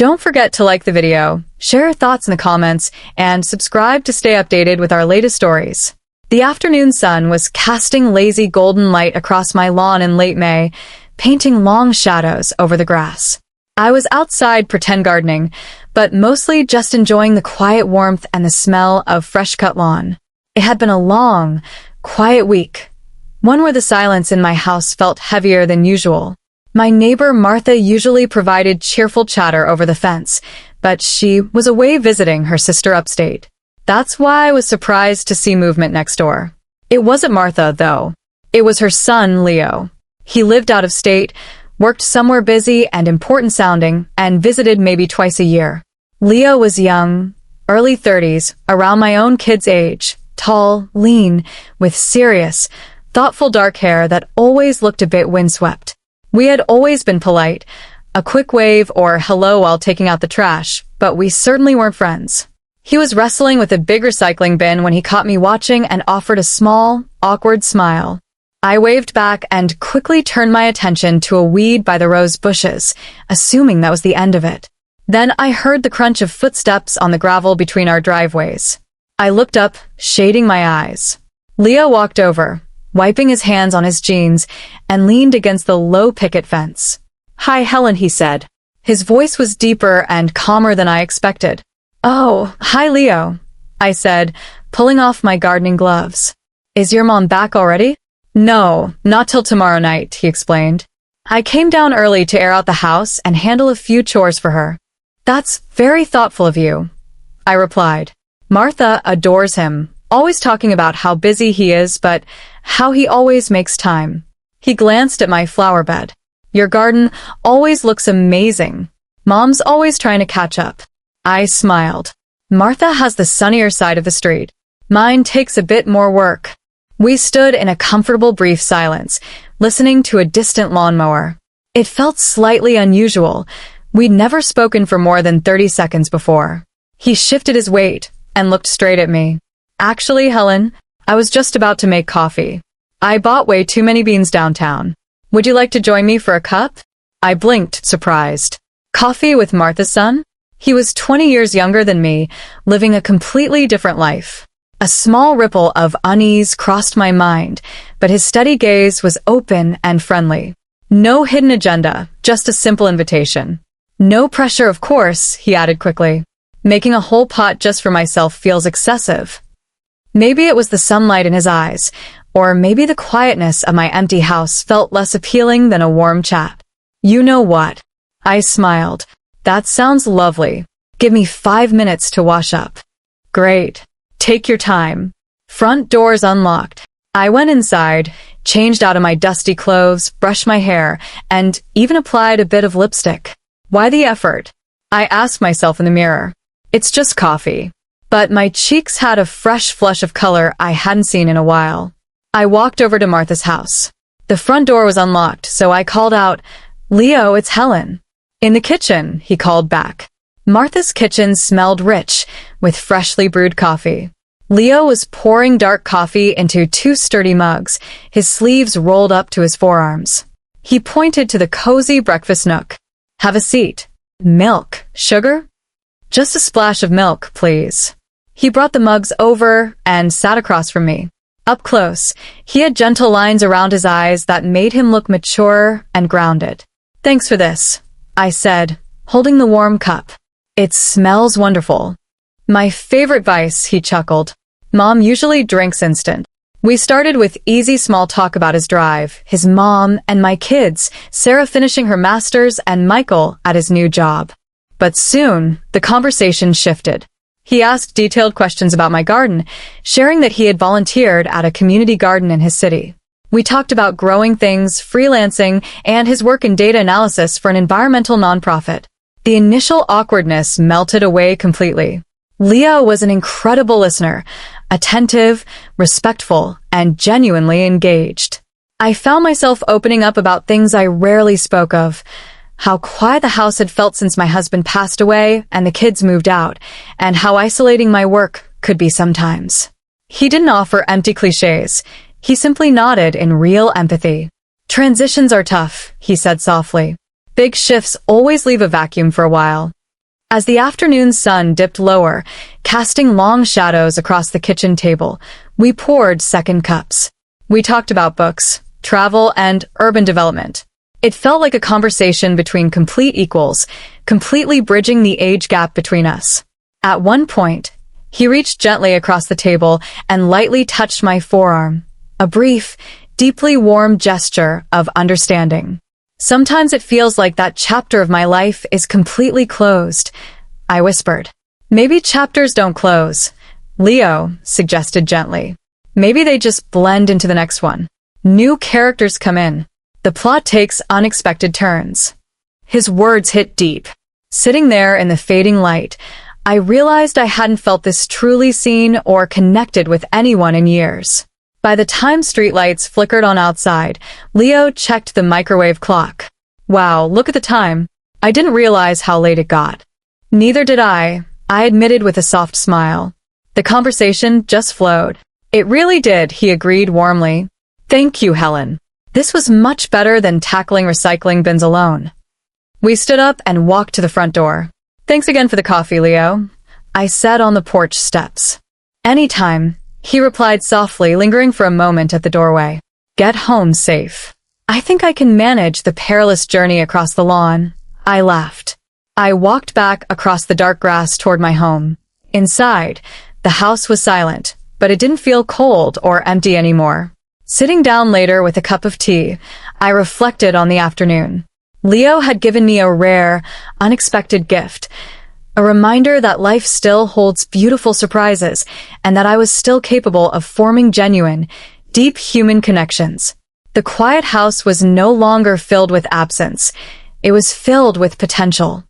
Don't forget to like the video, share your thoughts in the comments, and subscribe to stay updated with our latest stories. The afternoon sun was casting lazy golden light across my lawn in late May, painting long shadows over the grass. I was outside pretend gardening, but mostly just enjoying the quiet warmth and the smell of fresh-cut lawn. It had been a long, quiet week, one where the silence in my house felt heavier than usual. My neighbor Martha usually provided cheerful chatter over the fence, but she was away visiting her sister upstate. That's why I was surprised to see movement next door. It wasn't Martha, though. It was her son, Leo. He lived out of state, worked somewhere busy and important sounding, and visited maybe twice a year. Leo was young, early 30s, around my own kid's age, tall, lean, with serious, thoughtful dark hair that always looked a bit windswept. We had always been polite, a quick wave or hello while taking out the trash, but we certainly weren't friends. He was wrestling with a big recycling bin when he caught me watching and offered a small, awkward smile. I waved back and quickly turned my attention to a weed by the rose bushes, assuming that was the end of it. Then I heard the crunch of footsteps on the gravel between our driveways. I looked up, shading my eyes. Leo walked over, wiping his hands on his jeans, and leaned against the low picket fence. "Hi, Helen," he said. His voice was deeper and calmer than I expected. "Oh, hi, Leo," I said, pulling off my gardening gloves. "Is your mom back already?" "No, not till tomorrow night," he explained. "I came down early to air out the house and handle a few chores for her." "That's very thoughtful of you," I replied. "Martha adores him, always talking about how busy he is, but how he always makes time." He glanced at my flower bed. "Your garden always looks amazing. Mom's always trying to catch up." I smiled. "Martha has the sunnier side of the street. Mine takes a bit more work." We stood in a comfortable brief silence, listening to a distant lawnmower. It felt slightly unusual. We'd never spoken for more than 30 seconds before. He shifted his weight and looked straight at me. "Actually, Helen, I was just about to make coffee. I bought way too many beans downtown. Would you like to join me for a cup?" I blinked, surprised. Coffee with Martha's son? He was 20 years younger than me, living a completely different life. A small ripple of unease crossed my mind, but his steady gaze was open and friendly. No hidden agenda, just a simple invitation. "No pressure, of course," he added quickly. "Making a whole pot just for myself feels excessive." Maybe it was the sunlight in his eyes, or maybe the quietness of my empty house felt less appealing than a warm chat. "You know what?" I smiled. "That sounds lovely. Give me 5 minutes to wash up." "Great. Take your time." Front doors unlocked. I went inside, changed out of my dusty clothes, brushed my hair, and even applied a bit of lipstick. Why the effort? I asked myself in the mirror. It's just coffee. But my cheeks had a fresh flush of color I hadn't seen in a while. I walked over to Martha's house. The front door was unlocked, so I called out, "Leo, it's Helen." "In the kitchen," he called back. Martha's kitchen smelled rich, with freshly brewed coffee. Leo was pouring dark coffee into 2 sturdy mugs, his sleeves rolled up to his forearms. He pointed to the cozy breakfast nook. "Have a seat." "Milk? Sugar?" "Just a splash of milk, please." He brought the mugs over and sat across from me. Up close, he had gentle lines around his eyes that made him look mature and grounded. "Thanks for this," I said, holding the warm cup. "It smells wonderful." "My favorite vice," he chuckled. "Mom usually drinks instant." We started with easy small talk about his drive, his mom, and my kids, Sarah finishing her master's and Michael at his new job. But soon, the conversation shifted. He asked detailed questions about my garden, sharing that he had volunteered at a community garden in his city. We talked about growing things, freelancing, and his work in data analysis for an environmental nonprofit. The initial awkwardness melted away completely. Leo was an incredible listener, attentive, respectful, and genuinely engaged. I found myself opening up about things I rarely spoke of, how quiet the house had felt since my husband passed away and the kids moved out, and how isolating my work could be sometimes. He didn't offer empty cliches. He simply nodded in real empathy. "Transitions are tough," he said softly. "Big shifts always leave a vacuum for a while." As the afternoon sun dipped lower, casting long shadows across the kitchen table, we poured second cups. We talked about books, travel, and urban development. It felt like a conversation between complete equals, completely bridging the age gap between us. At one point, he reached gently across the table and lightly touched my forearm, a brief, deeply warm gesture of understanding. Sometimes it feels like that chapter of my life is completely closed, I whispered. Maybe chapters don't close, Leo suggested gently. Maybe they just blend into the next one. New characters come in. The plot takes unexpected turns. His words hit deep. Sitting there in the fading light, I realized I hadn't felt this truly seen or connected with anyone in years. By the time streetlights flickered on outside, Leo checked the microwave clock. Wow, look at the time. I didn't realize how late it got. Neither did I admitted with a soft smile. The conversation just flowed. It really did, he agreed warmly. Thank you, Helen. This was much better than tackling recycling bins alone. We stood up and walked to the front door. Thanks again for the coffee, Leo, I said on the porch steps. Anytime, he replied softly, lingering for a moment at the doorway. Get home safe. I think I can manage the perilous journey across the lawn. I laughed. I walked back across the dark grass toward my home. Inside, the house was silent, but it didn't feel cold or empty anymore. Sitting down later with a cup of tea, I reflected on the afternoon. Leo had given me a rare, unexpected gift, a reminder that life still holds beautiful surprises and that I was still capable of forming genuine, deep human connections. The quiet house was no longer filled with absence. It was filled with potential.